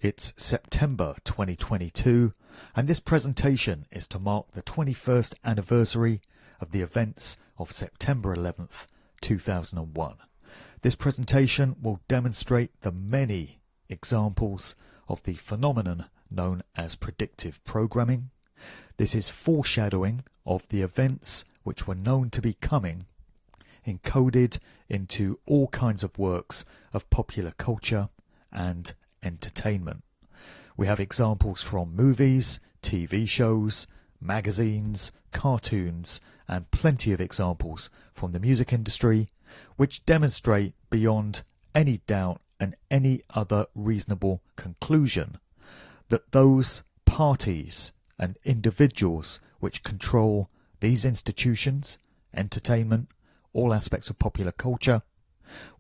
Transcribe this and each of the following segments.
It's September 2022, and this presentation is to mark the 21st anniversary of the events of September 11th, 2001. This presentation will demonstrate the many examples of the phenomenon known as predictive programming. This is foreshadowing of the events which were known to be coming, encoded into all kinds of works of popular culture and entertainment. We have examples from movies, TV shows, magazines, cartoons, and plenty of examples from the music industry, which demonstrate beyond any doubt and any other reasonable conclusion that those parties and individuals which control these institutions, entertainment, all aspects of popular culture,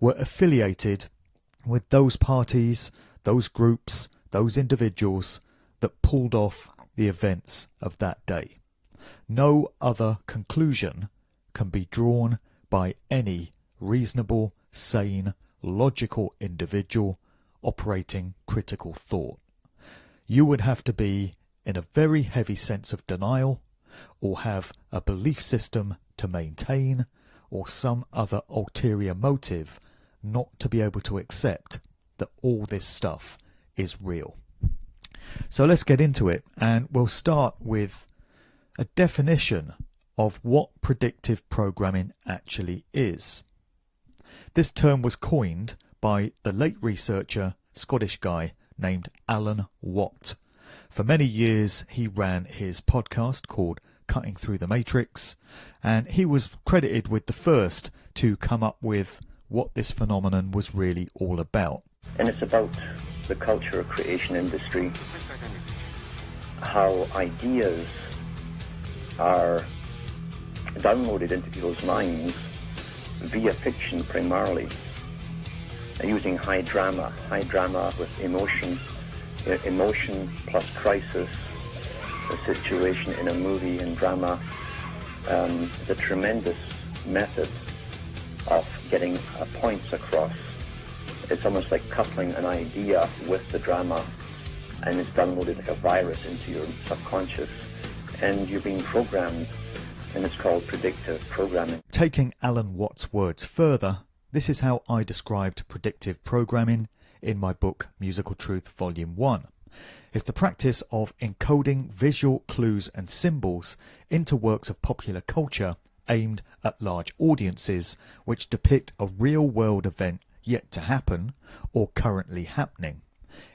were affiliated with those parties, those groups, those individuals that pulled off the events of that day. No other conclusion can be drawn by any reasonable, sane, logical individual operating critical thought. You would have to be in a very heavy sense of denial, or have a belief system to maintain, or some other ulterior motive not to be able to accept that all this stuff is real. So let's get into it, and we'll start with a definition of what predictive programming actually is. This term was coined by the late researcher, Scottish guy named Alan Watt. For many years he ran his podcast called Cutting Through the Matrix, and he was credited with the first to come up with what this phenomenon was really all about. And it's about the culture of creation industry, how ideas are downloaded into people's minds via fiction primarily, using high drama with emotion plus crisis, the situation in a movie and drama, is a tremendous method of getting points across. It's almost like coupling an idea with the drama, and it's downloaded like a virus into your subconscious, and you're being programmed, and it's called predictive programming. Taking Alan Watt's words further, this is how I described predictive programming in my book Musical Truth Volume 1. It's the practice of encoding visual clues and symbols into works of popular culture aimed at large audiences which depict a real-world event yet to happen or currently happening.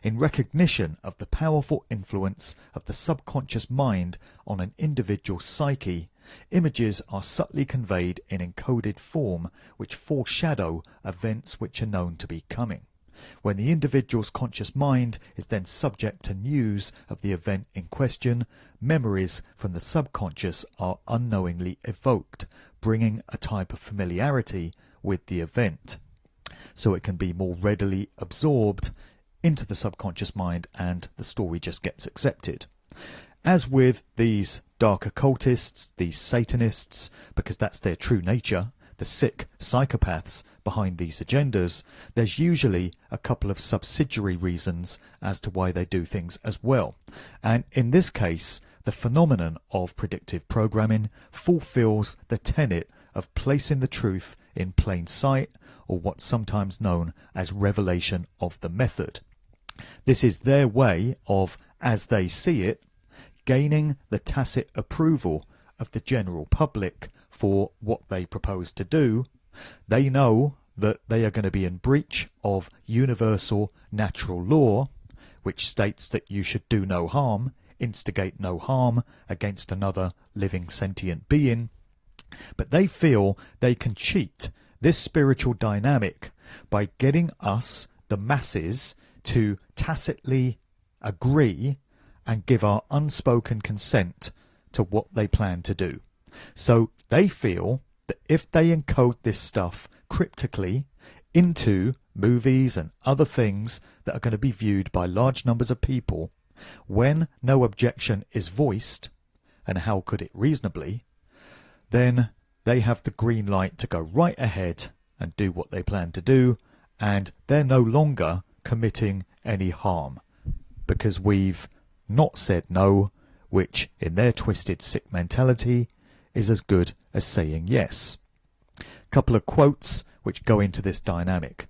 In recognition of the powerful influence of the subconscious mind on an individual's psyche, images are subtly conveyed in encoded form which foreshadow events which are known to be coming. When the individual's conscious mind is then subject to news of the event in question, memories from the subconscious are unknowingly evoked, bringing a type of familiarity with the event, so it can be more readily absorbed into the subconscious mind and the story just gets accepted. As with these dark occultists, these Satanists, because that's their true nature, the sick psychopaths behind these agendas, there's usually a couple of subsidiary reasons as to why they do things as well. And in this case, the phenomenon of predictive programming fulfills the tenet of placing the truth in plain sight, or what's sometimes known as revelation of the method. This is their way of, as they see it, gaining the tacit approval of the general public for what they propose to do. They know that they are going to be in breach of universal natural law, which states that you should do no harm, instigate no harm against another living sentient being, but they feel they can cheat this spiritual dynamic by getting us, the masses, to tacitly agree and give our unspoken consent to what they plan to do. So they feel that if they encode this stuff cryptically into movies and other things that are going to be viewed by large numbers of people, when no objection is voiced, and how could it reasonably, then they have the green light to go right ahead and do what they plan to do, and they're no longer committing any harm. because we've not said no, which in their twisted sick mentality is as good as saying yes. Couple of quotes which go into this dynamic.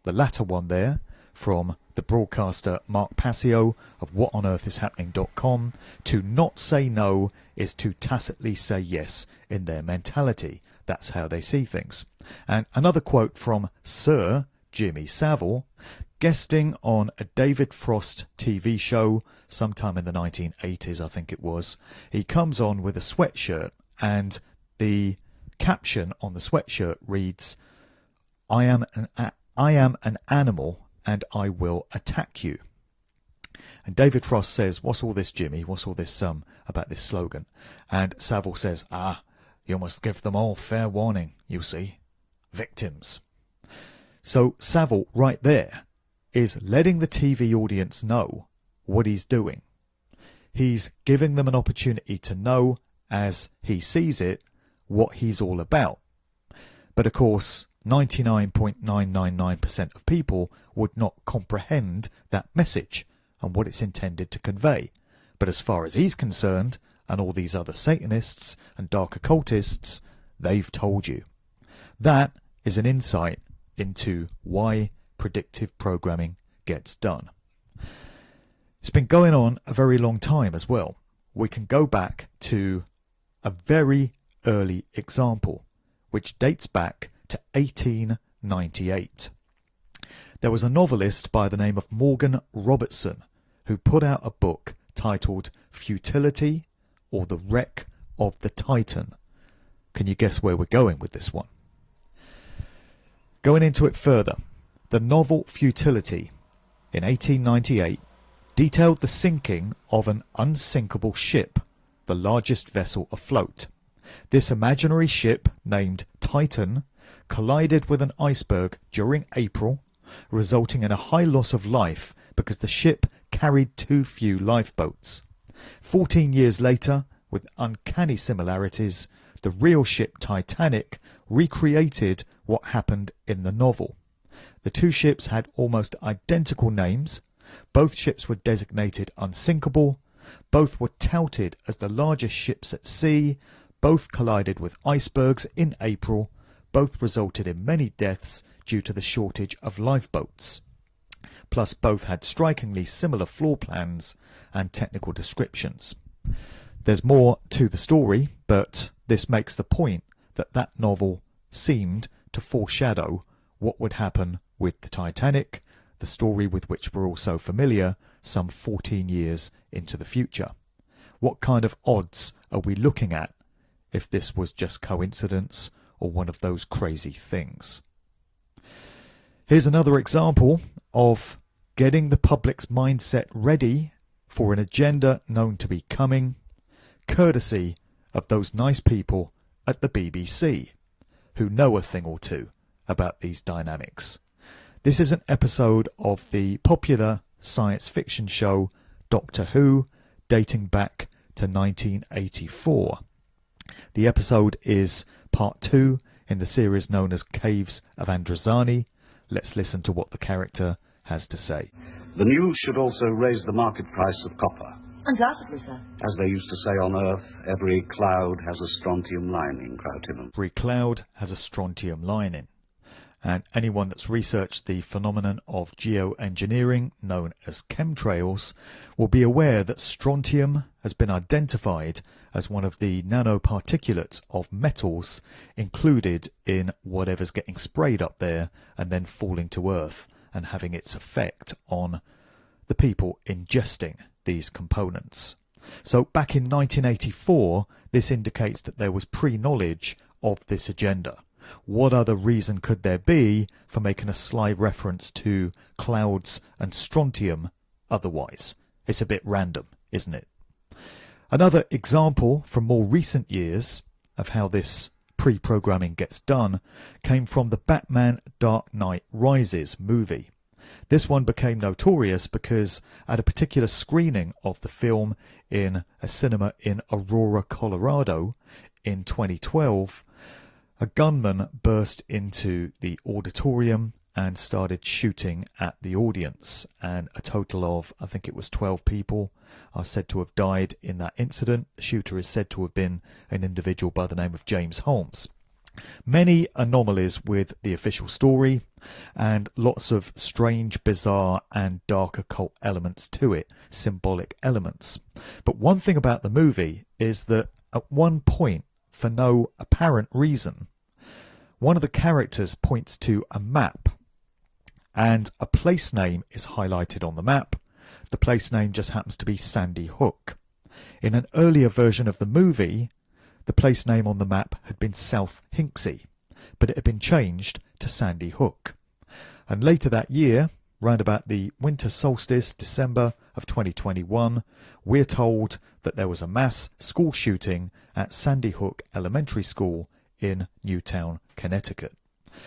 The latter one there from the broadcaster Mark Passio of whatonearthishappening.com: to not say no is to tacitly say yes in their mentality. That's how they see things. And another quote from Sir Jimmy Savile, guesting on a David Frost TV show sometime in the 1980s, I think it was. He comes on with a sweatshirt, and the caption on the sweatshirt reads, I am an animal and I will attack you. And David Frost says, what's all this, Jimmy? What's all this about this slogan? And Savile says, you must give them all fair warning, you see. Victims. So Savile right there is letting the TV audience know what he's doing. He's giving them an opportunity to know, as he sees it, what he's all about. But of course, 99.999% of people would not comprehend that message and what it's intended to convey. But as far as he's concerned, and all these other Satanists and dark occultists, they've told you. That is an insight into why predictive programming gets done. It's been going on a very long time as well. We can go back to a very early example, which dates back to 1898. There was a novelist by the name of Morgan Robertson who put out a book titled Futility, or The Wreck of the Titan. Can you guess where we're going with this one? Going into it further, the novel Futility in 1898 detailed the sinking of an unsinkable ship, the largest vessel afloat. This imaginary ship, named Titan, collided with an iceberg during April, resulting in a high loss of life because the ship carried too few lifeboats. 14 years later, with uncanny similarities, the real ship Titanic recreated what happened in the novel. The two ships had almost identical names, both ships were designated unsinkable, both were touted as the largest ships at sea, both collided with icebergs in April, both resulted in many deaths due to the shortage of lifeboats. Plus both had strikingly similar floor plans and technical descriptions. There's more to the story, but this makes the point that that novel seemed to foreshadow what would happen with the Titanic, the story with which we're all so familiar, some 14 years into the future. What kind of odds are we looking at if this was just coincidence or one of those crazy things? Here's another example of getting the public's mindset ready for an agenda known to be coming, courtesy of those nice people at the BBC who know a thing or two about these dynamics. This is an episode of the popular science fiction show Doctor Who, dating back to 1984. The episode is part 2 in the series known as Caves of Androzani. Let's listen to what the character has to say. The news should also raise the market price of copper. Undoubtedly, sir. As they used to say on Earth, every cloud has a strontium lining, Krautinum. Every cloud has a strontium lining. And anyone that's researched the phenomenon of geoengineering, known as chemtrails, will be aware that strontium has been identified as one of the nanoparticulates of metals included in whatever's getting sprayed up there and then falling to Earth and having its effect on the people ingesting these components. So back in 1984, this indicates that there was pre-knowledge of this agenda. What other reason could there be for making a sly reference to clouds and strontium otherwise? It's a bit random, isn't it? Another example from more recent years of how this pre-programming gets done came from the Batman Dark Knight Rises movie. This one became notorious because at a particular screening of the film in a cinema in Aurora, Colorado in 2012, a gunman burst into the auditorium and started shooting at the audience, and a total of, I think it was 12 people are said to have died in that incident. The shooter is said to have been an individual by the name of James Holmes. Many anomalies with the official story, and lots of strange, bizarre and dark occult elements to it, symbolic elements. But one thing about the movie is that at one point, for no apparent reason, one of the characters points to a map, and a place name is highlighted on the map. The place name just happens to be Sandy Hook. In an earlier version of the movie, the place name on the map had been South Hinksey, but it had been changed to Sandy Hook. And later that year, round about the winter solstice, December of 2021, we're told that there was a mass school shooting at Sandy Hook Elementary School in Newtown, Connecticut.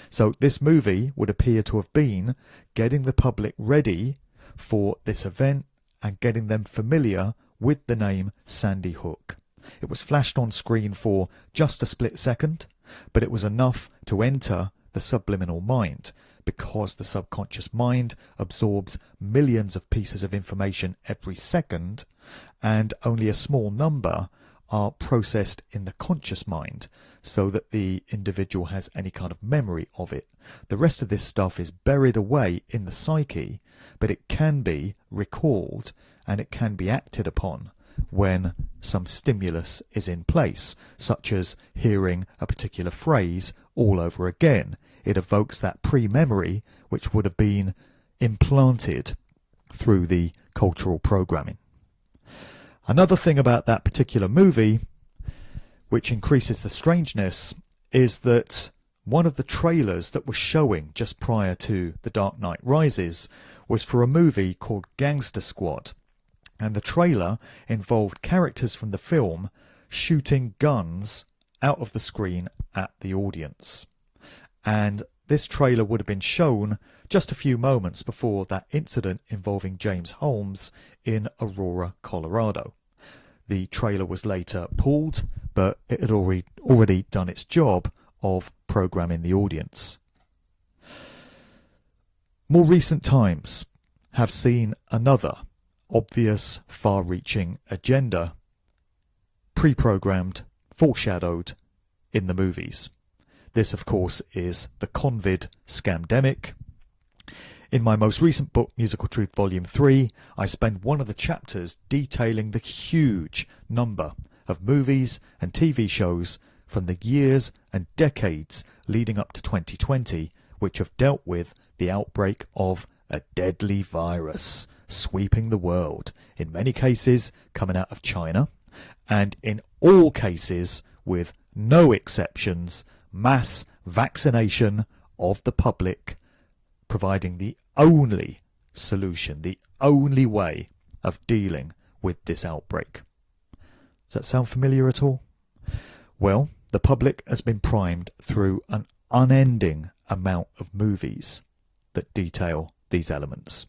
So this movie would appear to have been getting the public ready for this event and getting them familiar with the name Sandy Hook. It was flashed on screen for just a split second, but it was enough to enter the subliminal mind, because the subconscious mind absorbs millions of pieces of information every second, and only a small number are processed in the conscious mind so that the individual has any kind of memory of it. The rest of this stuff is buried away in the psyche, but it can be recalled and it can be acted upon when some stimulus is in place, such as hearing a particular phrase all over again. It evokes that pre-memory which would have been implanted through the cultural programming. Another thing about that particular movie, which increases the strangeness, is that one of the trailers that was showing just prior to The Dark Knight Rises was for a movie called Gangster Squad. And the trailer involved characters from the film shooting guns out of the screen at the audience. And this trailer would have been shown just a few moments before that incident involving James Holmes in Aurora, Colorado. The trailer was later pulled, but it had already done its job of programming the audience. More recent times have seen another obvious, far-reaching agenda pre-programmed, foreshadowed in the movies. This, of course, is the Convid scamdemic. In my most recent book, Musical Truth Volume 3, I spend one of the chapters detailing the huge number of movies and TV shows from the years and decades leading up to 2020, which have dealt with the outbreak of a deadly virus sweeping the world, in many cases coming out of China, and in all cases, with no exceptions, mass vaccination of the public, providing the only solution, the only way of dealing with this outbreak. Does that sound familiar at all? Well, the public has been primed through an unending amount of movies that detail these elements.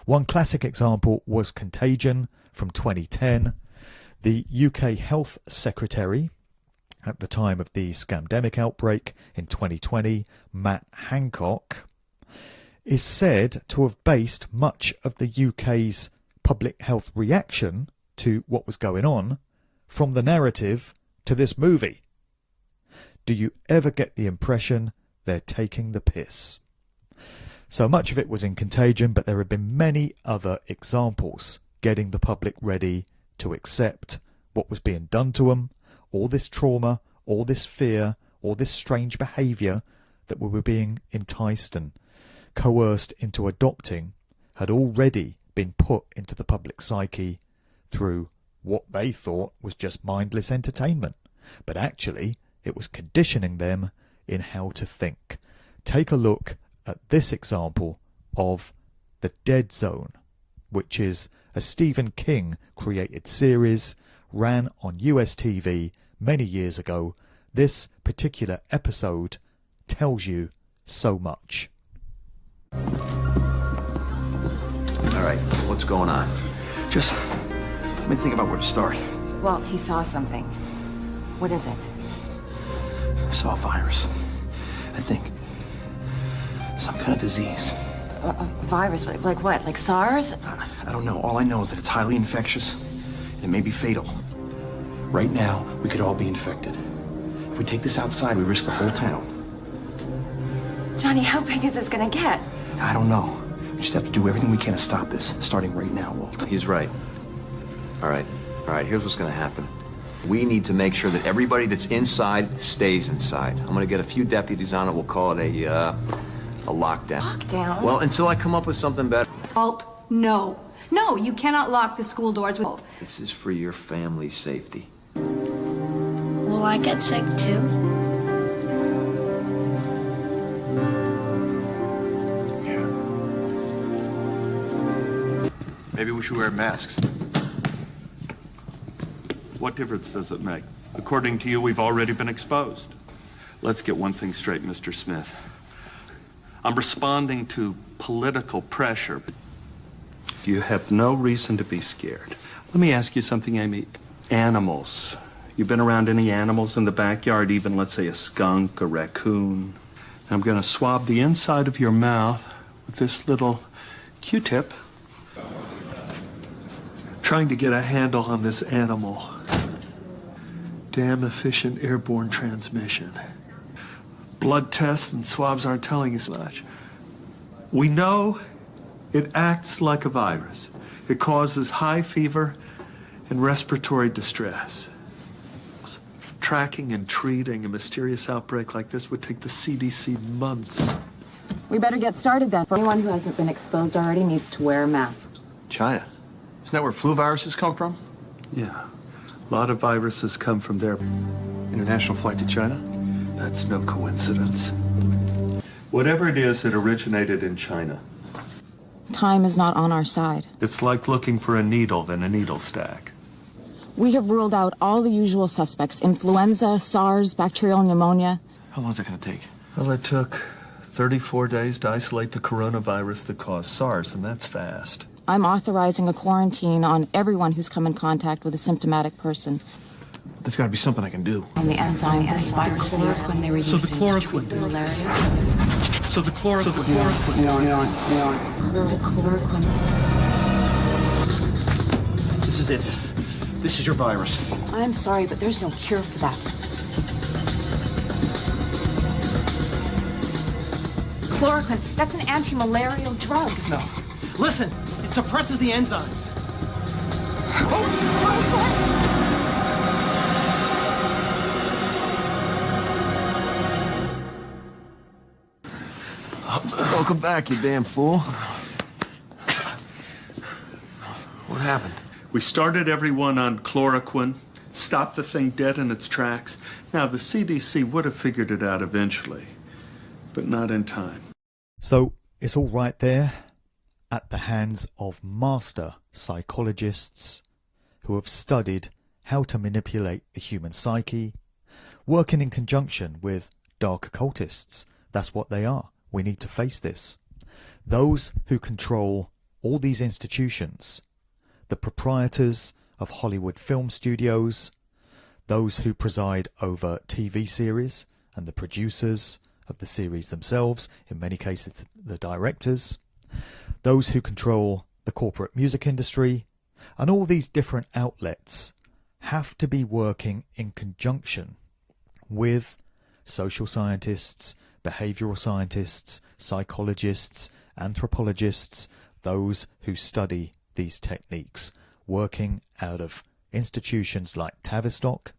One classic example was Contagion from 2010. The UK Health Secretary at the time of the scamdemic outbreak in 2020, Matt Hancock, is said to have based much of the UK's public health reaction to what was going on from the narrative to this movie. Do you ever get the impression they're taking the piss? So much of it was in Contagion, but there have been many other examples getting the public ready to accept what was being done to them. All this trauma, all this fear, all this strange behaviour that we were being enticed and coerced into adopting had already been put into the public psyche through what they thought was just mindless entertainment. But actually, it was conditioning them in how to think. Take a look at this example of The Dead Zone, which is a Stephen King created series, ran on US TV many years ago. This particular episode tells you so much. All right, what's going on? Just let me think about where to start. Well, he saw something. What is it? I saw a virus. I think Some kind of disease. A virus? Like what? Like SARS? I don't know. All I know is that it's highly infectious. And it may be fatal. Right now, we could all be infected. If we take this outside, we risk the whole town. Johnny, how big is this gonna get? I don't know. We just have to do everything we can to stop this, starting right now, Walt. He's right. All right, here's what's gonna happen. We need to make sure that everybody that's inside stays inside. I'm gonna get a few deputies on it. We'll call it a lockdown. Lockdown? Well, until I come up with something better. Walt, no. No, you cannot lock the school doors with... This is for your family's safety. Will I get sick too? Yeah. Maybe we should wear masks. What difference does it make? According to you, we've already been exposed. Let's get one thing straight, Mr. Smith. I'm responding to political pressure. You have no reason to be scared. Let me ask you something, Amy. Animals. You've been around any animals in the backyard, even, let's say, a skunk, a raccoon? I'm going to swab the inside of your mouth with this little Q-tip, trying to get a handle on this animal. Damn efficient airborne transmission. Blood tests and swabs aren't telling us much. We know it acts like a virus. It causes high fever and respiratory distress. Tracking and treating a mysterious outbreak like this would take the CDC months. We better get started then. For anyone who hasn't been exposed already needs to wear a mask. China. Isn't that where flu viruses come from? Yeah. A lot of viruses come from there. International flight to China? That's no coincidence. Whatever it is, it originated in China. Time is not on our side. It's like looking for a needle in a needle stack. We have ruled out all the usual suspects: influenza, SARS, bacterial pneumonia. How long is it going to take? Well, it took 34 days to isolate the coronavirus that caused SARS, and that's fast. I'm authorizing a quarantine on everyone who's come in contact with a symptomatic person. There's got to be something I can do. On the enzyme, this virus needs when they were So the chloroquine. So the chloroquine. Chloroquine. This is it. This is your virus. I'm sorry, but there's no cure for that. Chloroquine, that's an anti-malarial drug. No. Listen, it suppresses the enzymes. Welcome back, you damn fool. What happened? We started everyone on chloroquine, stopped the thing dead in its tracks. Now, the CDC would have figured it out eventually, but not in time. So it's all right there at the hands of master psychologists who have studied how to manipulate the human psyche, working in conjunction with dark occultists. That's what they are. We need to face this. Those who control all these institutions, the proprietors of Hollywood film studios, those who preside over TV series and the producers of the series themselves, in many cases the directors, those who control the corporate music industry, and all these different outlets have to be working in conjunction with social scientists, behavioral scientists, psychologists, anthropologists, those who study these techniques, working out of institutions like Tavistock,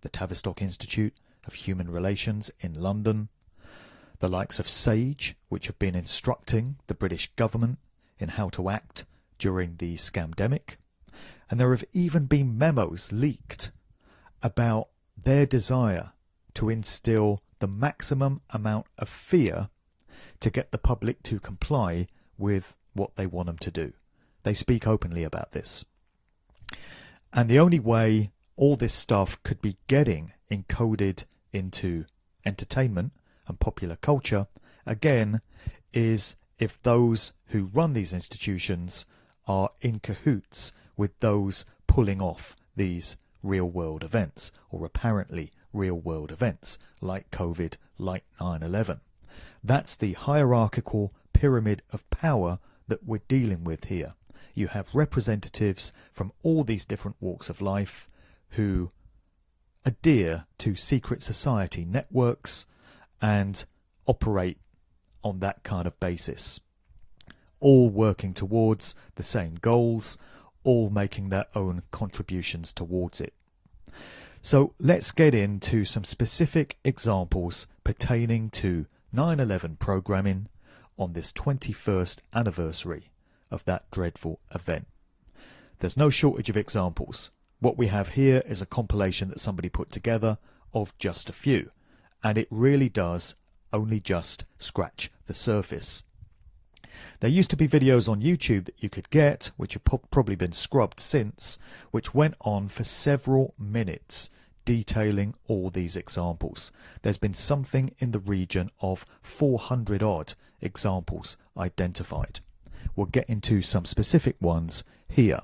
the Tavistock Institute of Human Relations in London, the likes of SAGE, which have been instructing the British government in how to act during the scamdemic. And there have even been memos leaked about their desire to instill the maximum amount of fear to get the public to comply with what they want them to do. They speak openly about this. And the only way all this stuff could be getting encoded into entertainment and popular culture, again, is if those who run these institutions are in cahoots with those pulling off these real-world events, or apparently real-world events, like COVID, like 9/11. That's the hierarchical pyramid of power that we're dealing with here. You have representatives from all these different walks of life who adhere to secret society networks and operate on that kind of basis, all working towards the same goals, all making their own contributions towards it. So let's get into some specific examples pertaining to 9/11 programming on this 21st anniversary of that dreadful event. There's no shortage of examples. What we have here is a compilation that somebody put together of just a few, and it really does only just scratch the surface. There used to be videos on YouTube that you could get, which have probably been scrubbed since, which went on for several minutes detailing all these examples. There's been something in the region of 400 odd examples identified. We'll get into some specific ones here,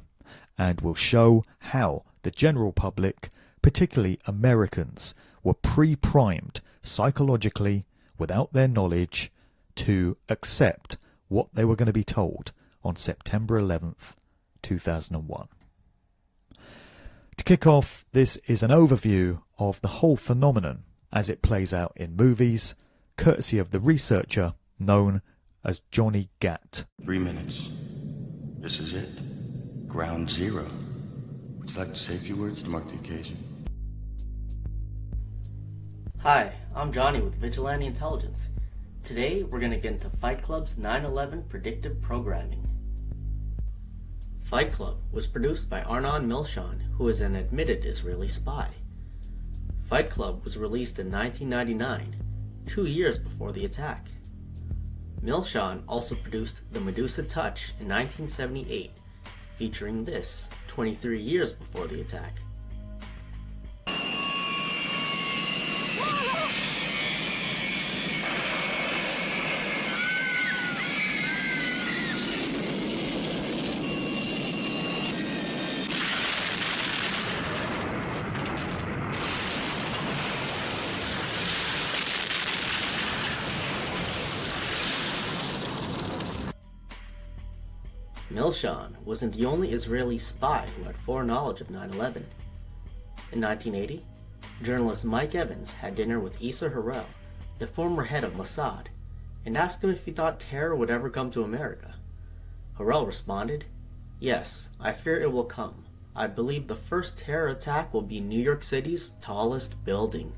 and we'll show how the general public, particularly Americans, were pre-primed psychologically without their knowledge to accept what they were going to be told on September 11th, 2001. To kick off, this is an overview of the whole phenomenon as it plays out in movies, courtesy of the researcher known as Johnny Gatt. 3 minutes. This is it. Ground zero. Would you like to say a few words to mark the occasion? Hi, I'm Johnny with Vigilante Intelligence. Today, we're going to get into Fight Club's 9/11 Predictive Programming. Fight Club was produced by Arnon Milchan, who is an admitted Israeli spy. Fight Club was released in 1999, 2 years before the attack. Milchan also produced The Medusa Touch in 1978, featuring this 23 years before the attack. Milchan wasn't the only Israeli spy who had foreknowledge of 9/11. In 1980, journalist Mike Evans had dinner with Issa Harel, the former head of Mossad, and asked him if he thought terror would ever come to America. Harel responded, "Yes, I fear it will come. I believe the first terror attack will be New York City's tallest building."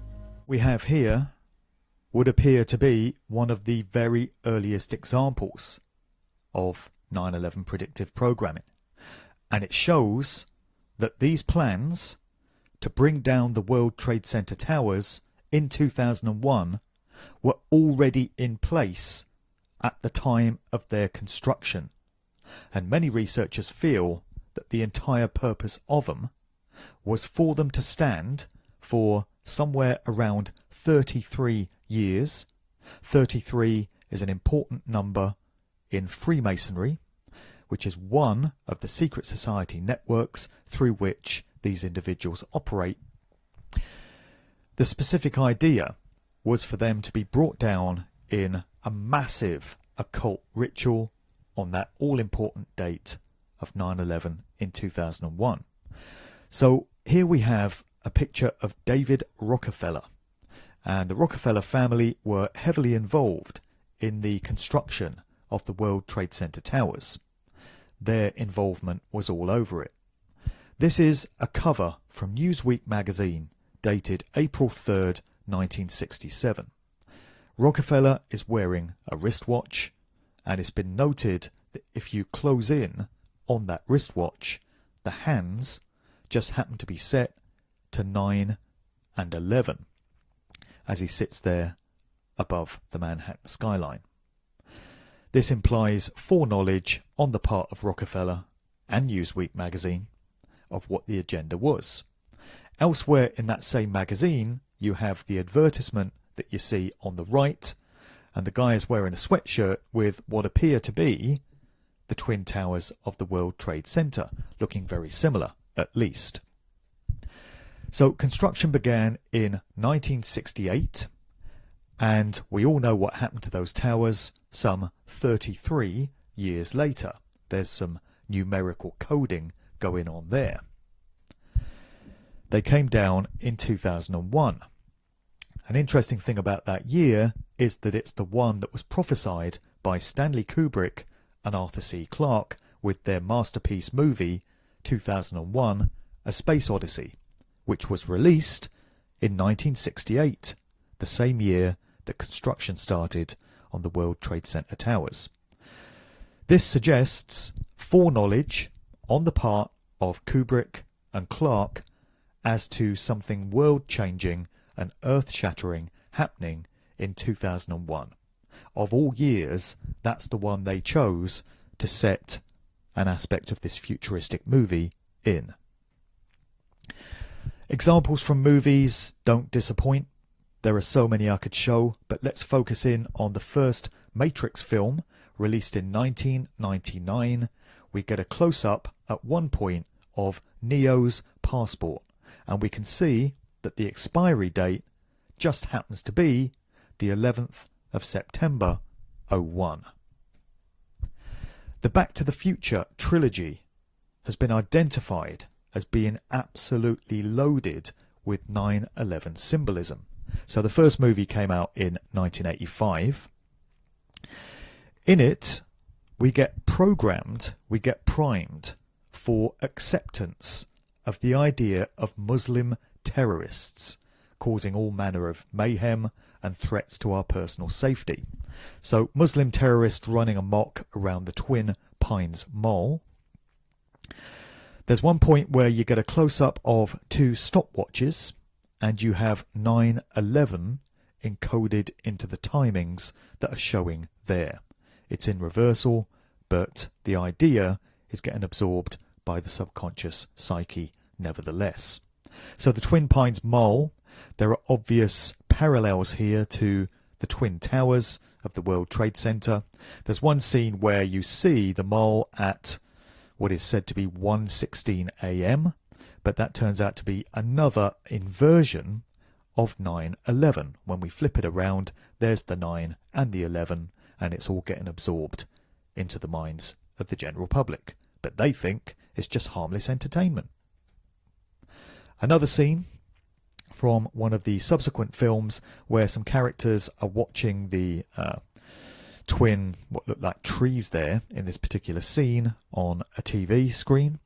We have here would appear to be one of the very earliest examples of 9/11 predictive programming, and it shows that these plans to bring down the World Trade Center towers in 2001 were already in place at the time of their construction, and many researchers feel that the entire purpose of them was for them to stand for somewhere around 33 years. 33 is an important number in Freemasonry, which is one of the secret society networks through which these individuals operate. The specific idea was for them to be brought down in a massive occult ritual on that all-important date of 9/11 in 2001. So here we have a picture of David Rockefeller, and the Rockefeller family were heavily involved in the construction of the World Trade Center towers. Their involvement was all over it. This is a cover from Newsweek magazine dated April 3rd, 1967. Rockefeller is wearing a wristwatch, and it's been noted that if you close in on that wristwatch, the hands just happen to be set to 9 and 11 as he sits there above the Manhattan skyline. This implies foreknowledge on the part of Rockefeller and Newsweek magazine of what the agenda was. Elsewhere in that same magazine, you have the advertisement that you see on the right, and the guy is wearing a sweatshirt with what appear to be the Twin Towers of the World Trade Center, looking very similar, at least. So construction began in 1968, And we all know what happened to those towers some 33 years later. There's some numerical coding going on there. They came down in 2001. An interesting thing about that year is that it's the one that was prophesied by Stanley Kubrick and Arthur C. Clarke with their masterpiece movie 2001: A Space Odyssey, which was released in 1968, the same year that construction started on the World Trade Center towers. This suggests foreknowledge on the part of Kubrick and Clarke as to something world-changing and earth-shattering happening in 2001. Of all years, that's the one they chose to set an aspect of this futuristic movie in. Examples from movies don't disappoint. There are so many I could show, but let's focus in on the first Matrix film, released in 1999. We get a close-up at one point of Neo's passport, and we can see that the expiry date just happens to be the 11th of September 01. The Back to the Future trilogy has been identified as being absolutely loaded with 9/11 symbolism. So the first movie came out in 1985. In it, we get programmed, we get primed for acceptance of the idea of Muslim terrorists causing all manner of mayhem and threats to our personal safety. So Muslim terrorists running amok around the Twin Pines Mall. There's one point where you get a close-up of two stopwatches and you have 9/11 encoded into the timings that are showing there. It's in reversal, but the idea is getting absorbed by the subconscious psyche nevertheless. So the Twin Pines Mall, there are obvious parallels here to the Twin Towers of the World Trade Center. There's one scene where you see the mall at what is said to be 1:16 a.m., but that turns out to be another inversion of 9/11. When we flip it around, there's the 9 and the 11, and it's all getting absorbed into the minds of the general public. But they think it's just harmless entertainment. Another scene from one of the subsequent films where some characters are watching the twin, what look like trees there in this particular scene on a TV screen.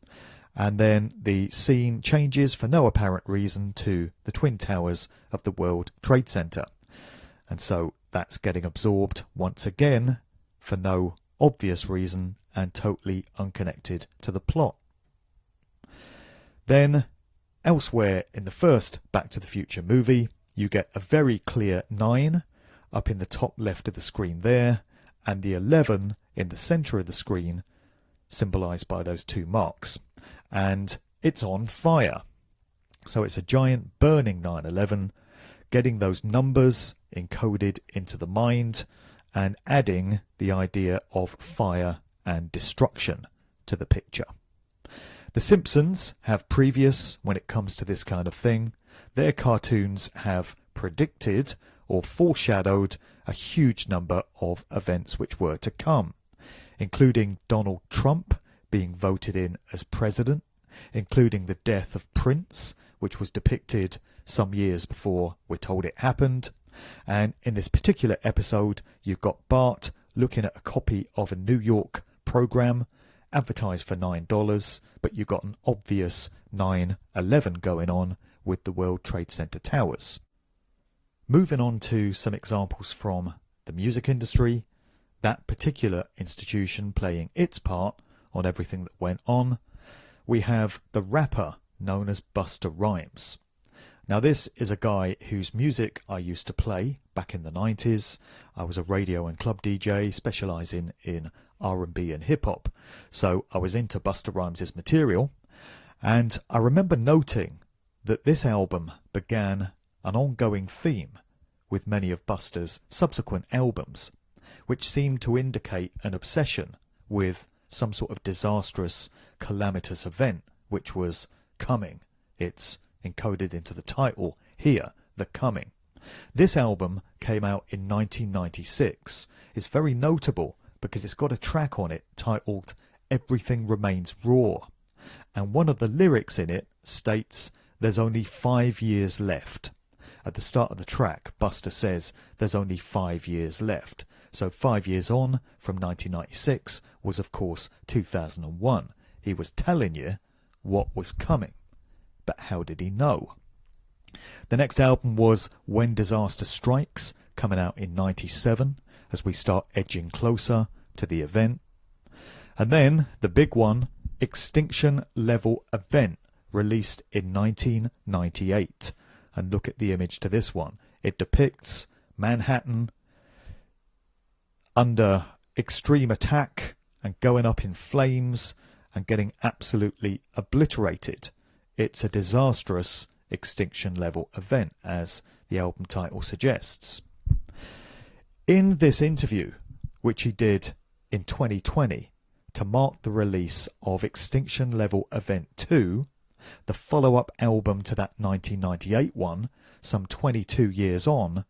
And then the scene changes for no apparent reason to the Twin Towers of the World Trade Center. And so that's getting absorbed once again for no obvious reason and totally unconnected to the plot. Then elsewhere in the first Back to the Future movie, you get a very clear 9 up in the top left of the screen there, and the 11 in the center of the screen, symbolized by those two marks. And it's on fire. So it's a giant burning 9/11, getting those numbers encoded into the mind and adding the idea of fire and destruction to the picture. The Simpsons have previous when it comes to this kind of thing. Their cartoons have predicted or foreshadowed a huge number of events which were to come, including Donald Trump being voted in as president, including the death of Prince, which was depicted some years before we're told it happened. And in this particular episode, you've got Bart looking at a copy of a New York program advertised for $9, but you've got an obvious 9/11 going on with the World Trade Center towers. Moving on to some examples from the music industry, that particular institution playing its part on everything that went on, we have the rapper known as Busta Rhymes. Now this is a guy whose music I used to play back in the 90s. I was a radio and club DJ specialising in R&B and hip-hop, so I was into Busta Rhymes' material, and I remember noting that this album began an ongoing theme with many of Busta's subsequent albums, which seemed to indicate an obsession with some sort of disastrous, calamitous event which was coming. It's encoded into the title here, The Coming. This album came out in 1996. It's very notable because it's got a track on it titled Everything Remains Raw. And one of the lyrics in it states, "There's only 5 years left." At the start of the track, Buster says there's only 5 years left. So 5 years on from 1996 was, of course, 2001. He was telling you what was coming. But how did he know? The next album was When Disaster Strikes, coming out in 97, as we start edging closer to the event. And then the big one, Extinction Level Event, released in 1998. And look at the image to this one. It depicts Manhattan under extreme attack and going up in flames and getting absolutely obliterated. It's a disastrous extinction level event, as the album title suggests. In this interview, which he did in 2020 to mark the release of Extinction Level Event 2, the follow-up album to that 1998 one, some 22 years on,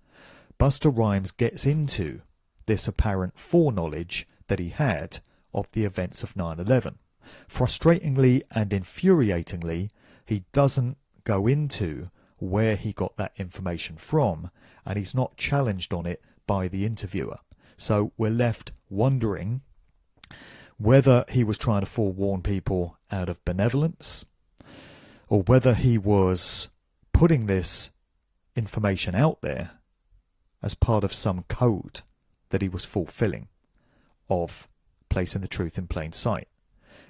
Busta Rhymes gets into this apparent foreknowledge that he had of the events of 9/11. Frustratingly and infuriatingly, he doesn't go into where he got that information from, and he's not challenged on it by the interviewer. So we're left wondering whether he was trying to forewarn people out of benevolence, or whether he was putting this information out there as part of some code that he was fulfilling of placing the truth in plain sight.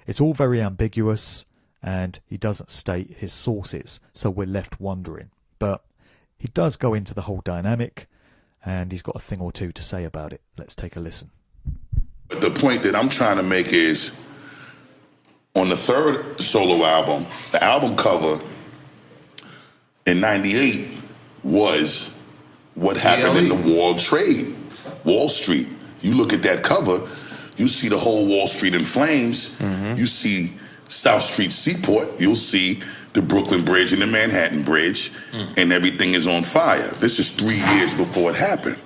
It's all very ambiguous, and he doesn't state his sources, so we're left wondering. But he does go into the whole dynamic, and he's got a thing or two to say about it. Let's take a listen. The point that I'm trying to make is, on the third solo album, the album cover in 98 was what happened in the World Trade, Wall Street. You look at that cover, you see the whole Wall Street in flames. You see South Street Seaport, you'll see the Brooklyn Bridge and the Manhattan Bridge, and everything is on fire. This is 3 years before it happened.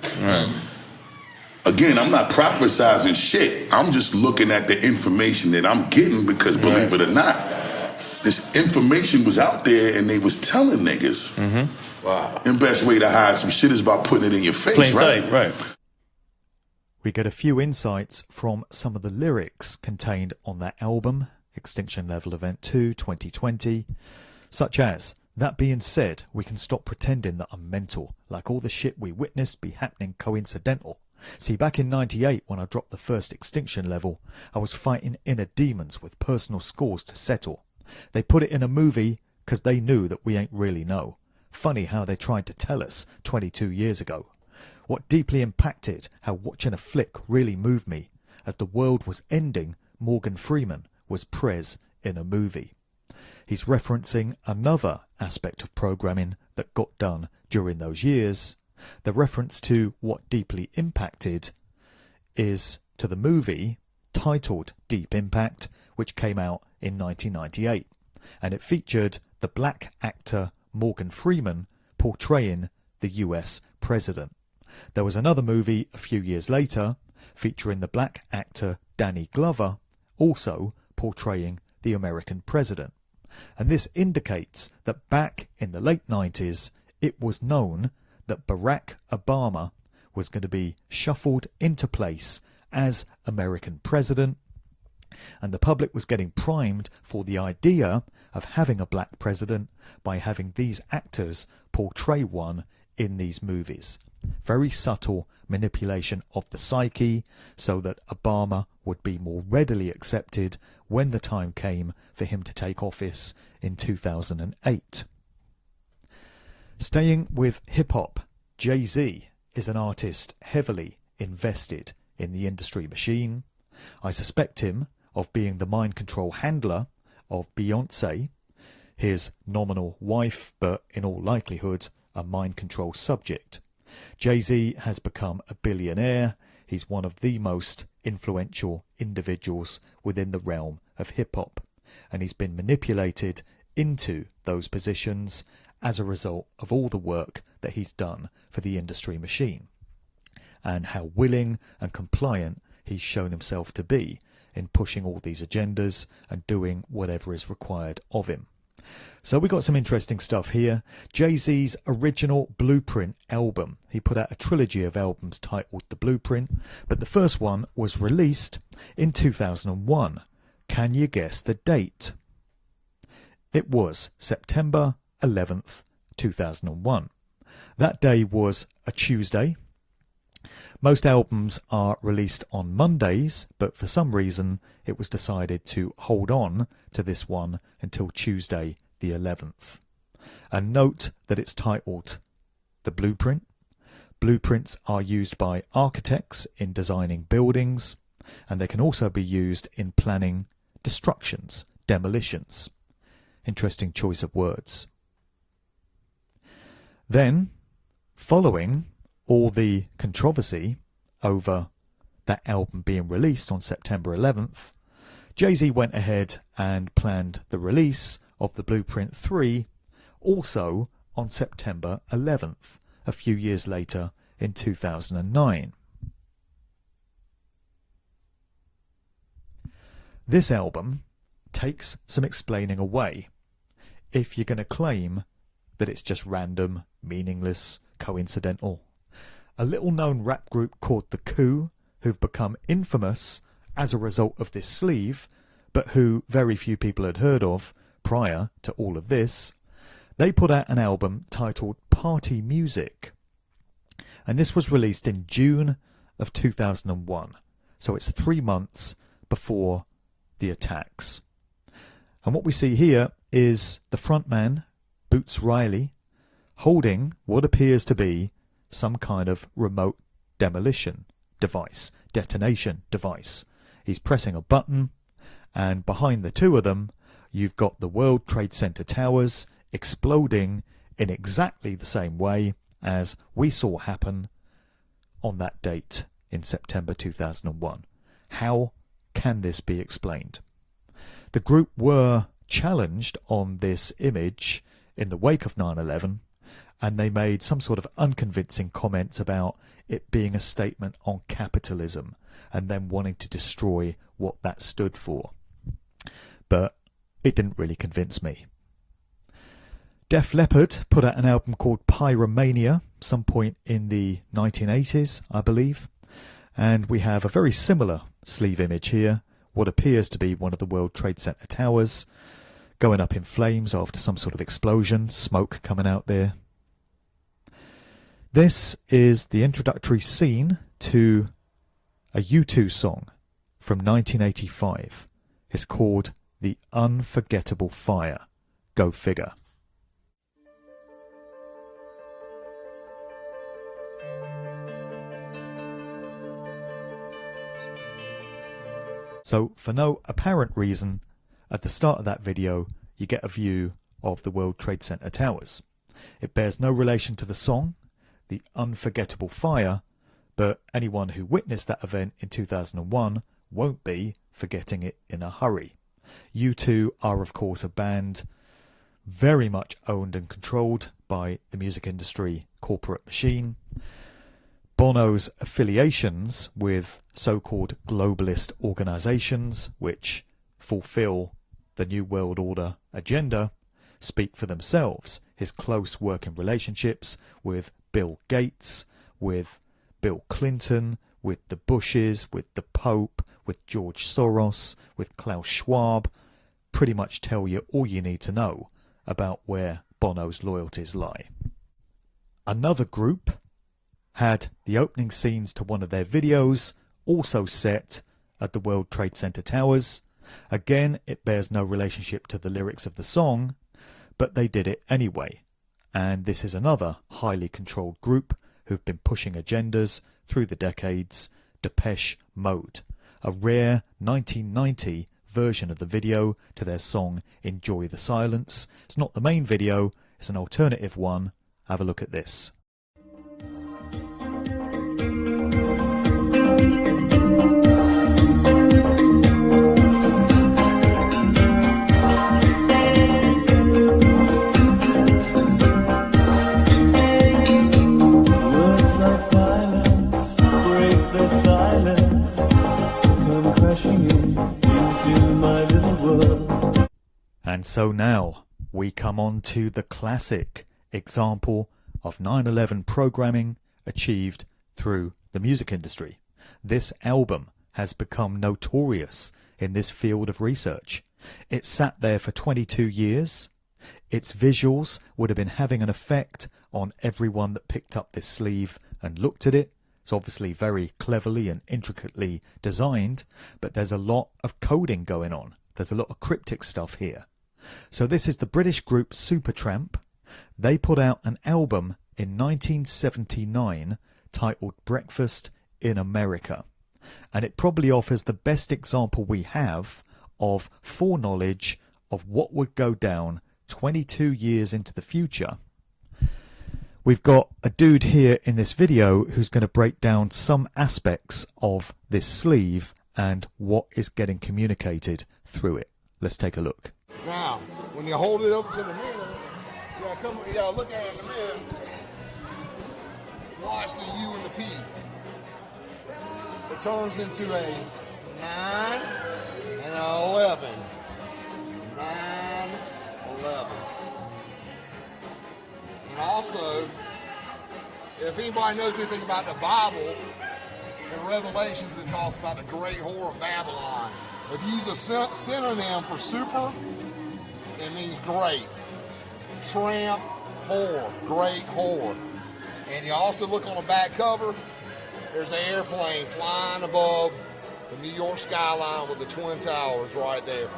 Again, I'm not prophesizing shit. I'm just looking at the information that I'm getting because, believe it or not, this information was out there and they was telling niggas. Wow. The best way to hide some shit is by putting it in your face, Plain right? sight, right. We get a few insights from some of the lyrics contained on that album, Extinction Level Event 2, 2020, such as, "That being said, we can stop pretending that I'm mental, like all the shit we witnessed be happening coincidental. See, back in 98, when I dropped the first extinction level, I was fighting inner demons with personal scores to settle. They put it in a movie because they knew that we ain't really know. Funny how they tried to tell us 22 years ago. What deeply impacted how watching a flick really moved me. As the world was ending, Morgan Freeman was Prez in a movie." He's referencing another aspect of programming that got done during those years. The reference to what deeply impacted is to the movie titled Deep Impact, which came out in 1998, and it featured the black actor Morgan Freeman portraying the US president. There was another movie a few years later featuring the black actor Danny Glover, also portraying the American president. And this indicates that back in the late 90s, it was known that Barack Obama was going to be shuffled into place as American president, and the public was getting primed for the idea of having a black president by having these actors portray one in these movies. Very subtle manipulation of the psyche so that Obama would be more readily accepted when the time came for him to take office in 2008. Staying with hip-hop, Jay-Z is an artist heavily invested in the industry machine. I suspect him of being the mind control handler of Beyoncé, his nominal wife, but in all likelihood a mind control subject. Jay-Z has become a billionaire. He's one of the most influential individuals within the realm of hip-hop, and he's been manipulated into those positions as a result of all the work that he's done for the industry machine, and how willing and compliant he's shown himself to be in pushing all these agendas and doing whatever is required of him. So we got some interesting stuff here. Jay-Z's original Blueprint album. He put out a trilogy of albums titled The Blueprint, but the first one was released in 2001. Can you guess the date? It was September 11th, 2001. That day was a Tuesday. Most albums are released on Mondays, but for some reason it was decided to hold on to this one until Tuesday the 11th. And note that it's titled The Blueprint. Blueprints are used by architects in designing buildings, and they can also be used in planning destructions, demolitions. Interesting choice of words. Then, following all the controversy over that album being released on September 11th, Jay-Z went ahead and planned the release of the Blueprint 3 also on September 11th, a few years later in 2009. This album takes some explaining away if you're going to claim that it's just random, meaningless, coincidental. A little-known rap group called The Coup, who've become infamous as a result of this sleeve, but who very few people had heard of prior to all of this, they put out an album titled Party Music. And this was released in June of 2001. So it's 3 months before the attacks. And what we see here is the frontman, Boots Riley, holding what appears to be some kind of remote demolition device, detonation device. He's pressing a button, and behind the two of them, you've got the World Trade Center towers exploding in exactly the same way as we saw happen on that date in September 2001. How can this be explained? The group were challenged on this image in the wake of 9/11, and they made some sort of unconvincing comments about it being a statement on capitalism and them wanting to destroy what that stood for. But it didn't really convince me. Def Leppard put out an album called Pyromania some point in the 1980s, I believe, and we have a very similar sleeve image here, what appears to be one of the World Trade Center towers going up in flames after some sort of explosion, smoke coming out there. This is the introductory scene to a U2 song from 1985. It's called The Unforgettable Fire. Go figure. So, for no apparent reason, at the start of that video, you get a view of the World Trade Center towers. It bears no relation to the song, The Unforgettable Fire, but anyone who witnessed that event in 2001 won't be forgetting it in a hurry. U2 are, of course, a band very much owned and controlled by the music industry corporate machine. Bono's affiliations with so-called globalist organizations which fulfill the New World Order agenda speak for themselves. His close working relationships with Bill Gates, with Bill Clinton, with the Bushes, with the Pope, with George Soros, with Klaus Schwab, pretty much tell you all you need to know about where Bono's loyalties lie. Another group had the opening scenes to one of their videos also set at the World Trade Center towers. Again, it bears no relationship to the lyrics of the song, but they did it anyway. And this is another highly controlled group who've been pushing agendas through the decades, Depeche Mode, a rare 1990 version of the video to their song Enjoy the Silence. It's not the main video, it's an alternative one. Have a look at this. And so now we come on to the classic example of 9/11 programming achieved through the music industry. This album has become notorious in this field of research. It sat there for 22 years. Its visuals would have been having an effect on everyone that picked up this sleeve and looked at it. It's obviously very cleverly and intricately designed, but there's a lot of coding going on. There's a lot of cryptic stuff here. So this is the British group Supertramp. They put out an album in 1979 titled Breakfast in America. And it probably offers the best example we have of foreknowledge of what would go down 22 years into the future. We've got a dude here in this video who's going to break down some aspects of this sleeve and what is getting communicated through it. Let's take a look. Now, when you hold it up to the mirror, you gotta look at it in the mirror. Watch the U and the P. It turns into a 9 and an 11. 9, 11. And also, if anybody knows anything about the Bible, in Revelations it talks about the great whore of Babylon. If you use a synonym for super, it means great. Tramp, whore, great whore. And you also look on the back cover, there's an airplane flying above the New York skyline with the Twin Towers right there.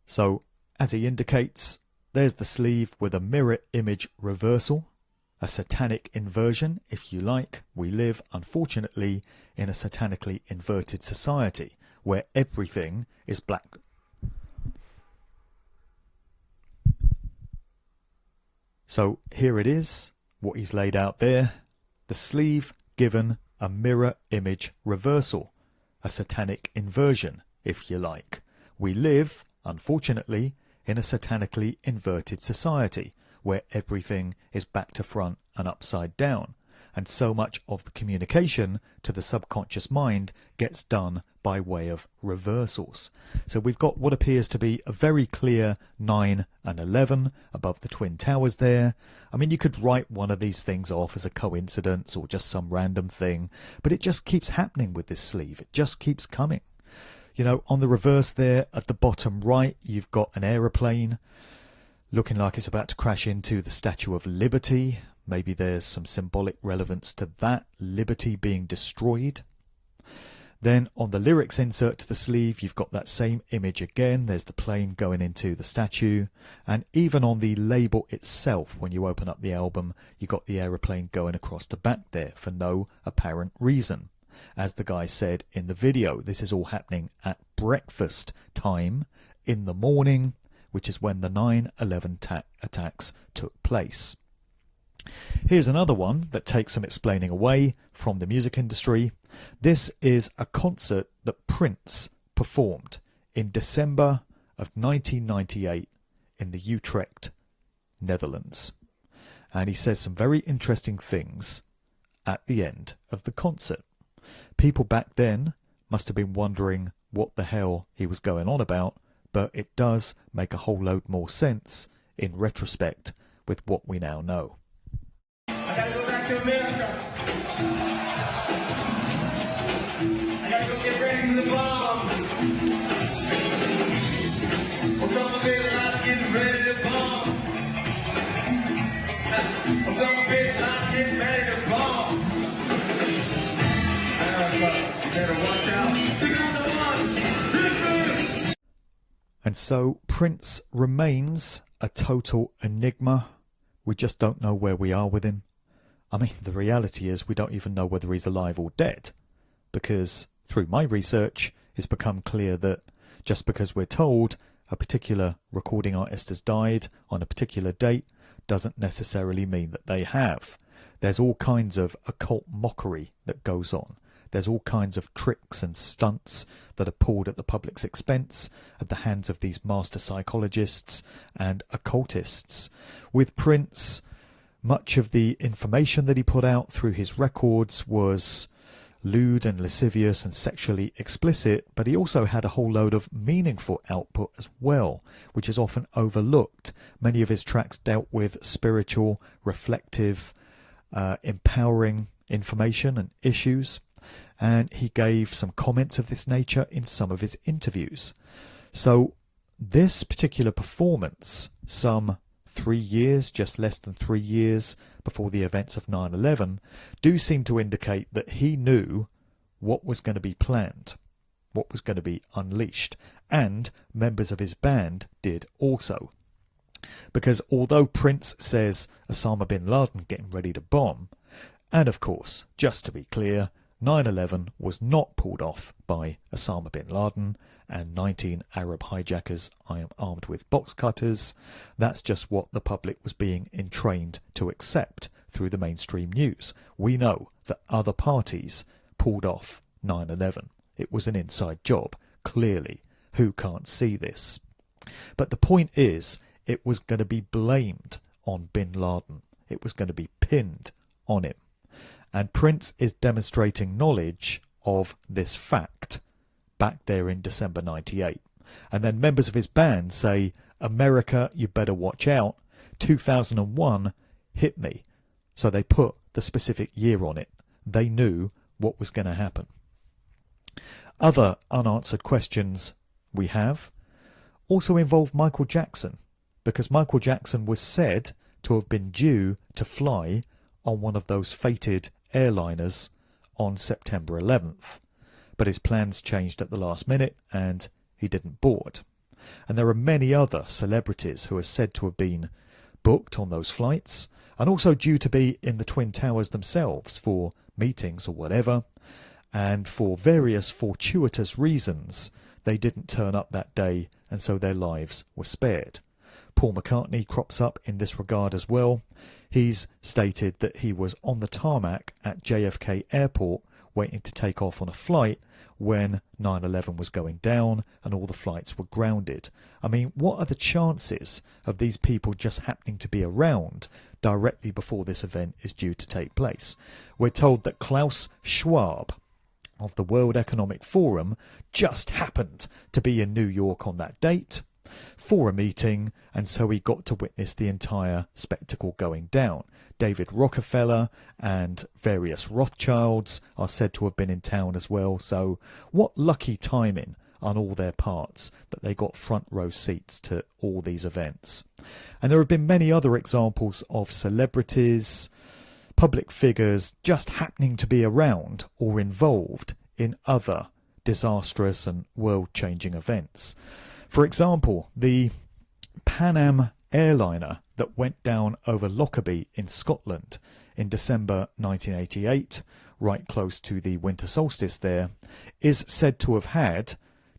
So, as he indicates, there's the sleeve with a mirror image reversal, a satanic inversion, if you like. We live, unfortunately, in a satanically inverted society where everything is black. So here it is, what he's laid out there. The sleeve given a mirror image reversal, a satanic inversion, if you like. We live, unfortunately, in a satanically inverted society where everything is back to front and upside down, and so much of the communication to the subconscious mind gets done by way of reversals. So we've got what appears to be a very clear 9 and 11 above the Twin Towers there. I mean, you could write one of these things off as a coincidence or just some random thing, but it just keeps happening with this sleeve. It just keeps coming. You know, on the reverse there at the bottom right, you've got an aeroplane looking like it's about to crash into the Statue of Liberty. Maybe there's some symbolic relevance to that, liberty being destroyed. Then on the lyrics insert to the sleeve, you've got that same image again. There's the plane going into the statue. And even on the label itself, when you open up the album, you've got the aeroplane going across the back there for no apparent reason. As the guy said in the video, this is all happening at breakfast time in the morning, which is when the 9/11 attacks took place. Here's another one that takes some explaining away from the music industry. This is a concert that Prince performed in December of 1998 in the Utrecht, Netherlands. And he says some very interesting things at the end of the concert. People back then must have been wondering what the hell he was going on about, but it does make a whole load more sense in retrospect with what we now know. I gotta go back to America. I gotta go get ready for the bomb. I'm talking about I'm getting ready to bomb. I'm talking about I'm getting ready to bomb. Better watch out. Pick out the one. And so Prince remains a total enigma. We just don't know where we are with him. I mean, the reality is we don't even know whether he's alive or dead, because through my research, it's become clear that just because we're told a particular recording artist has died on a particular date doesn't necessarily mean that they have. There's all kinds of occult mockery that goes on. There's all kinds of tricks and stunts that are pulled at the public's expense at the hands of these master psychologists and occultists. With Prince, much of the information that he put out through his records was lewd and lascivious and sexually explicit, but he also had a whole load of meaningful output as well, which is often overlooked. Many of his tracks dealt with spiritual, reflective, empowering information and issues, and he gave some comments of this nature in some of his interviews. So this particular performance, some 3 years, just less than 3 years before the events of 9/11, do seem to indicate that he knew what was going to be planned, what was going to be unleashed, and members of his band did also. Because although Prince says Osama bin Laden getting ready to bomb, and of course, just to be clear, 9/11 was not pulled off by Osama bin Laden and 19 Arab hijackers armed with box cutters. That's just what the public was being entrained to accept through the mainstream news. We know that other parties pulled off 9/11. It was an inside job, clearly. Who can't see this? But the point is, it was going to be blamed on bin Laden. It was going to be pinned on him. And Prince is demonstrating knowledge of this fact back there in December 98. And then members of his band say, America, you better watch out. 2001 hit me. So they put the specific year on it. They knew what was going to happen. Other unanswered questions we have also involve Michael Jackson, because Michael Jackson was said to have been due to fly on one of those fated airliners on September 11th. But his plans changed at the last minute and he didn't board. And there are many other celebrities who are said to have been booked on those flights and also due to be in the Twin Towers themselves for meetings or whatever. And for various fortuitous reasons, they didn't turn up that day, and so their lives were spared. Paul McCartney crops up in this regard as well. He's stated that he was on the tarmac at JFK Airport waiting to take off on a flight when 9/11 was going down and all the flights were grounded. I mean, what are the chances of these people just happening to be around directly before this event is due to take place? We're told that Klaus Schwab of the World Economic Forum just happened to be in New York on that date for a meeting, and so he got to witness the entire spectacle going down. David Rockefeller and various Rothschilds are said to have been in town as well, so what lucky timing on all their parts that they got front row seats to all these events. And there have been many other examples of celebrities, public figures just happening to be around or involved in other disastrous and world-changing events. For example, the Pan Am airliner that went down over Lockerbie in Scotland in December 1988, right close to the winter solstice there, is said to have had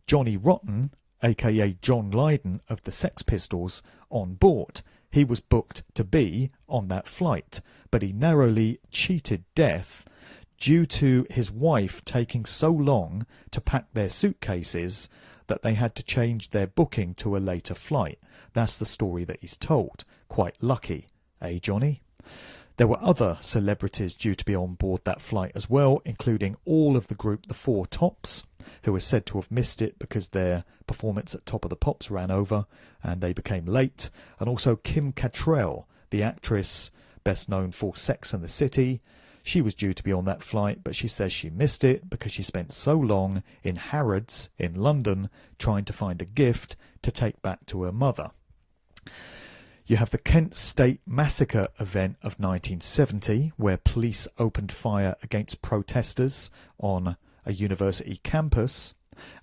Johnny Rotten, aka John Lydon of the Sex Pistols, on board. He was booked to be on that flight, but he narrowly cheated death due to his wife taking so long to pack their suitcases that they had to change their booking to a later flight. That's the story that he's told. Quite lucky, eh, Johnny? There were other celebrities due to be on board that flight as well, including all of the group The Four Tops, who were said to have missed it because their performance at Top of the Pops ran over and they became late, and also Kim Cattrall, the actress best known for Sex and the City. She was due to be on that flight, but she says she missed it because she spent so long in Harrods in London trying to find a gift to take back to her mother. You have the Kent State Massacre event of 1970, where police opened fire against protesters on a university campus,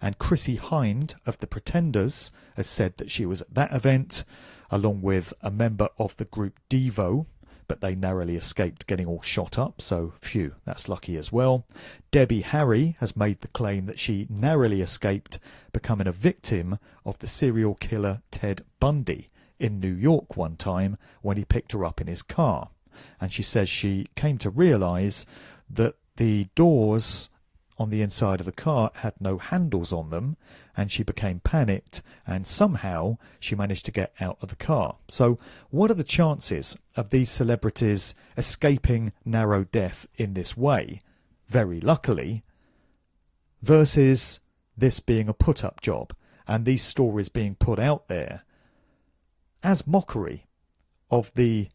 and Chrissie Hynde of the Pretenders has said that she was at that event, along with a member of the group Devo, but they narrowly escaped getting all shot up, so phew, that's lucky as well. Debbie Harry has made the claim that she narrowly escaped becoming a victim of the serial killer Ted Bundy in New York one time when he picked her up in his car. And she says she came to realise that the doors on the inside of the car had no handles on them, and she became panicked, and somehow she managed to get out of the car. So what are the chances of these celebrities escaping narrow death in this way? very luckily, versus this being a put-up job and these stories being put out there as mockery of the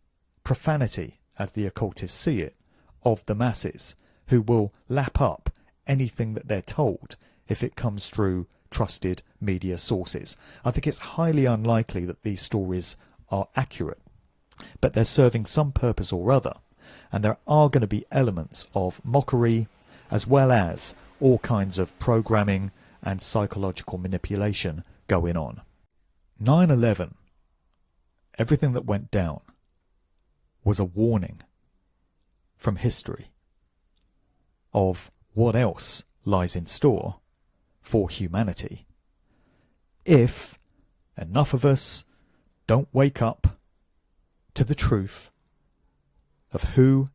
profanity, as the occultists see it, of the masses, who will lap up anything that they're told if it comes through trusted media sources. I think it's highly unlikely that these stories are accurate, but they're serving some purpose or other, and there are going to be elements of mockery as well as all kinds of programming and psychological manipulation going on. 9/11, everything that went down, was a warning from history of what else lies in store for humanity if enough of us don't wake up to the truth of who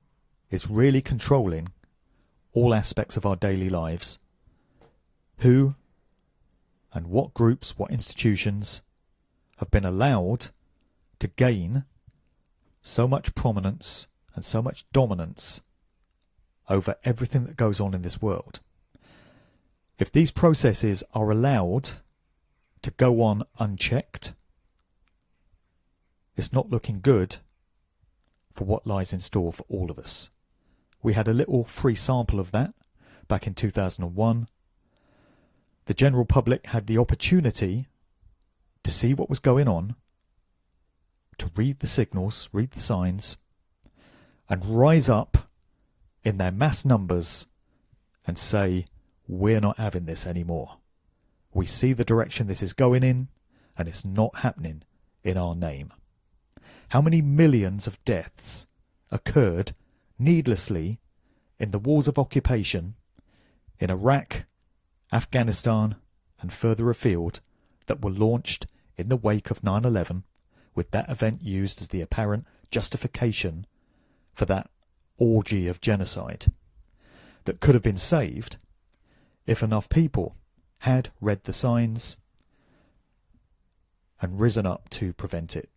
is really controlling all aspects of our daily lives, who and what groups, what institutions have been allowed to gain so much prominence and so much dominance over everything that goes on in this world. If these processes are allowed to go on unchecked, it's not looking good for what lies in store for all of us. We had a little free sample of that back in 2001. The general public had the opportunity to see what was going on, to read the signals, read the signs, and rise up in their mass numbers and say, we're not having this anymore. We see the direction this is going in, and it's not happening in our name. How many millions of deaths occurred needlessly in the wars of occupation in Iraq, Afghanistan, and further afield that were launched in the wake of 9/11, with that event used as the apparent justification for that orgy of genocide, that could have been saved if enough people had read the signs and risen up to prevent it.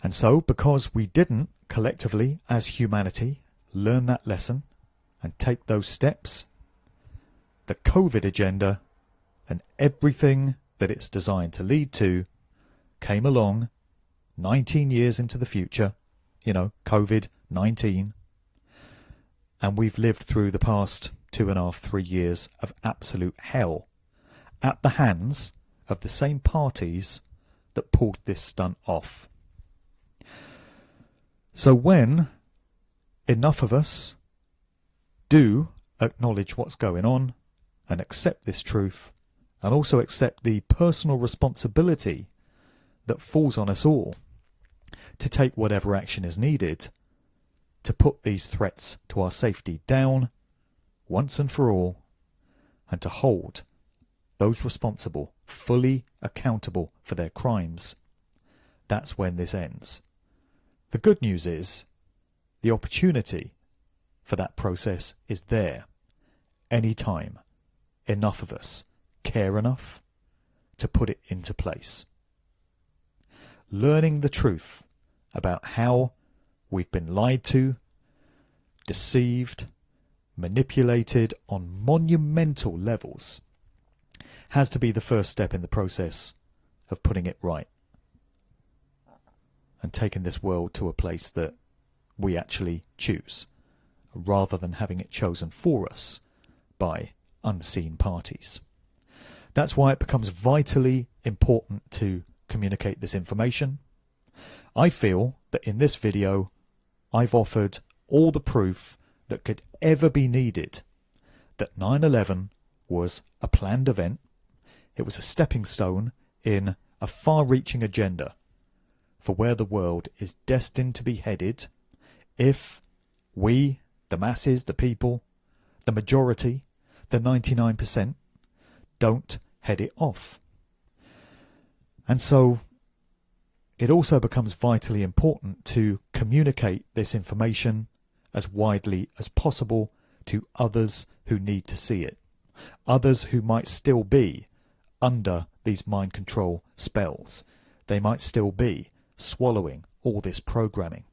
And so, because we didn't collectively as humanity learn that lesson and take those steps, the COVID agenda and everything that it's designed to lead to came along 19 years into the future, COVID-19, and we've lived through the past 2.5, 3 years of absolute hell at the hands of the same parties that pulled this stunt off. So when enough of us do acknowledge what's going on and accept this truth, and also accept the personal responsibility that falls on us all to take whatever action is needed to put these threats to our safety down once and for all, and to hold those responsible fully accountable for their crimes, that's when this ends. The good news is the opportunity for that process is there anytime enough of us care enough to put it into place. Learning the truth about how we've been lied to, deceived, manipulated on monumental levels has to be the first step in the process of putting it right and taking this world to a place that we actually choose, rather than having it chosen for us by unseen parties. That's why it becomes vitally important to communicate this information. I feel that in this video I've offered all the proof that could ever be needed that 9/11 was a planned event. It was a stepping stone in a far-reaching agenda for where the world is destined to be headed if we, the masses, the people, the majority, the 99%, don't head it off. And so it also becomes vitally important to communicate this information as widely as possible to others who need to see it, others who might still be under these mind control spells. They might still be swallowing all this programming.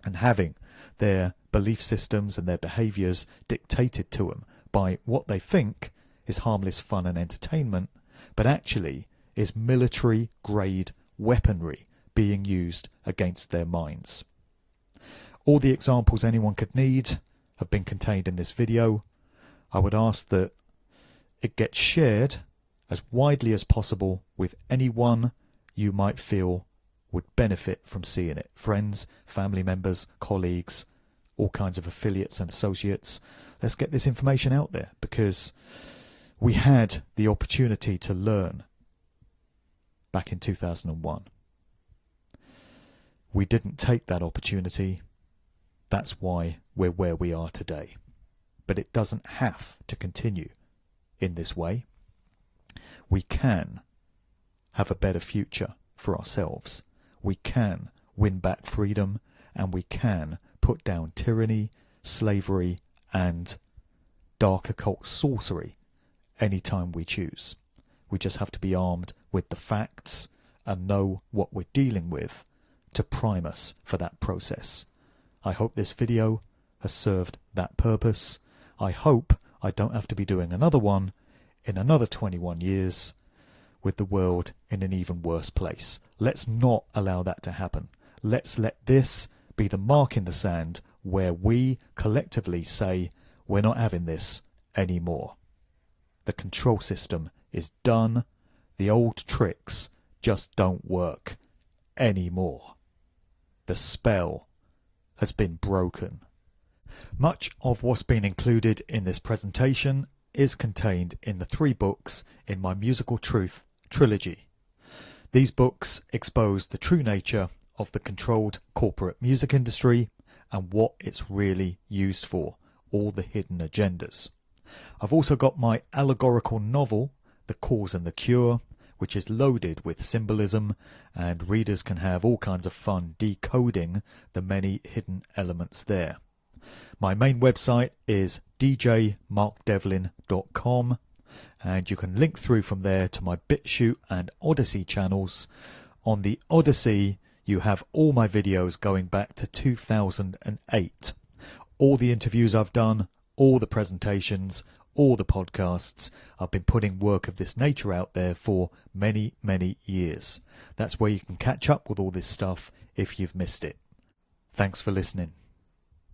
and having their belief systems and their behaviours dictated to them by what they think is harmless fun and entertainment, but actually is military-grade weaponry being used against their minds. All the examples anyone could need have been contained in this video. I would ask that it gets shared as widely as possible with anyone you might feel would benefit from seeing it. Friends, family members, colleagues, all kinds of affiliates and associates. Let's get this information out there, because we had the opportunity to learn back in 2001. We didn't take that opportunity. That's why we're where we are today. But it doesn't have to continue in this way. We can have a better future for ourselves. We can win back freedom, and we can put down tyranny, slavery, and dark occult sorcery anytime we choose. We just have to be armed with the facts and know what we're dealing with to prime us for that process. I hope this video has served that purpose. I hope I don't have to be doing another one in another 21 years with the world in an even worse place. Let's not allow that to happen. Let's let this be the mark in the sand where we collectively say we're not having this anymore. The control system is done. The old tricks just don't work anymore. The spell has been broken. Much of what's been included in this presentation is contained in the 3 books in my Musical Truth trilogy. These books expose the true nature of the controlled corporate music industry and what it's really used for, all the hidden agendas. I've also got my allegorical novel, The Cause and the Cure, which is loaded with symbolism, and readers can have all kinds of fun decoding the many hidden elements there. My main website is djmarkdevlin.com, and you can link through from there to my BitChute and Odyssey channels. On the Odyssey, you have all my videos going back to 2008. All the interviews I've done, all the presentations, all the podcasts. I've been putting work of this nature out there for many, many years. That's where you can catch up with all this stuff if you've missed it. Thanks for listening.